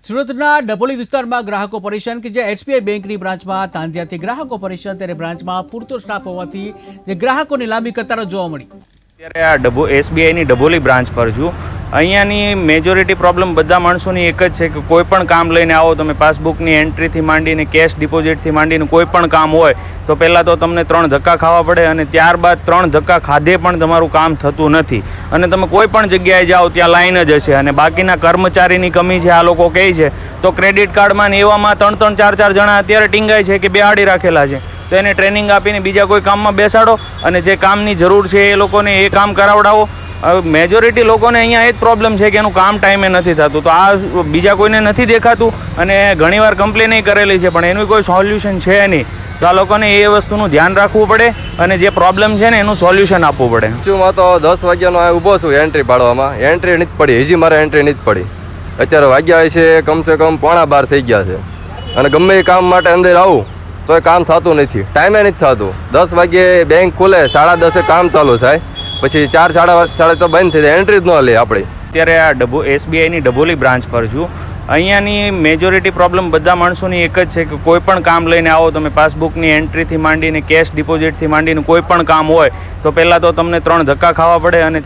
સુરતના ડભોલી વિસ્તારમાં ગ્રાહકો પરેશાન કે જે એસબીઆઈ બેંકની બ્રાન્ચમાં તાંજિયાથી ગ્રાહકો પરેશાન ત્યારે બ્રાન્ચમાં પૂરતો સ્ટાફ હોવાથી જે ગ્રાહકોની લાંબી કતારો જોવા મળી। અત્યારે આ એસબીઆઈની ડભોલી બ્રાન્ચ પર છું। અહીંયાની મેજોરિટી પ્રોબ્લેમ બધા માણસોની એક જ છે કે કોઈ પણ કામ લઈને આવો તમે, પાસબુકની એન્ટ્રીથી માંડીને કેશ ડિપોઝિટથી માંડીને કોઈ પણ કામ હોય તો પહેલાં તો તમને 3 ધક્કા ખાવા પડે અને ત્યારબાદ 3 ધક્કા ખાધે પણ તમારું કામ થતું નથી અને તમે કોઈ પણ જગ્યાએ જાઓ ત્યાં લાઈન જ હશે અને બાકીના કર્મચારીની કમી છે આ લોકો કહે છે। તો ક્રેડિટ કાર્ડમાં ને એવામાં 3-3, 4-4 જણા અત્યારે ટીંગાય છે કે બેહાડી રાખેલા છે, તો એને ટ્રેનિંગ આપીને બીજા કોઈ કામમાં બેસાડો અને જે કામની જરૂર છે એ લોકોને એ કામ કરાવડાવો। મેજોરિટી લોકોને અહીંયા એ જ પ્રોબ્લેમ છે કે એનું કામ ટાઈમે નથી થતું, તો આ બીજા કોઈને નથી દેખાતું અને ઘણીવાર કમ્પ્લેન કરેલી છે પણ એનું કોઈ સોલ્યુશન છે નહીં। તો આ લોકોને એ વસ્તુનું ધ્યાન રાખવું પડે અને જે પ્રોબ્લેમ છે ને એનું સોલ્યુશન આપવું પડે। હું તો 10 વાગ્યાનો ઊભો છું એન્ટ્રી પાડવામાં, એન્ટ્રી નથી પડી, હજી મારે એન્ટ્રી નથી પડી। અત્યારે વાગ્યા છે કમસે કમ 11:15 થઈ ગયા છે અને ગમે એ કામ માટે અંદર આવું તો એ કામ થતું નથી, ટાઈમે નથી થતું। 10 વાગ્યે બેંક ખુલે, 10:30 કામ ચાલુ થાય, પછી 4, 4:30 તો બંધ થઈ જાય, એન્ટ્રી જ ન લે આપણે। અત્યારે આ એસબીઆઈની ડભોલી બ્રાન્ચ પર છું। અહીંયાની મેજોરિટી પ્રોબ્લેમ બધા માણસોની એક જ છે કે કોઈ પણ કામ લઈને આવો તમે, પાસબુકની એન્ટ્રીથી માંડીને કેશ ડિપોઝિટથી માંડીને કોઈ પણ કામ હોય તો પહેલાં તો તમને 3 ધક્કા ખાવા પડે અને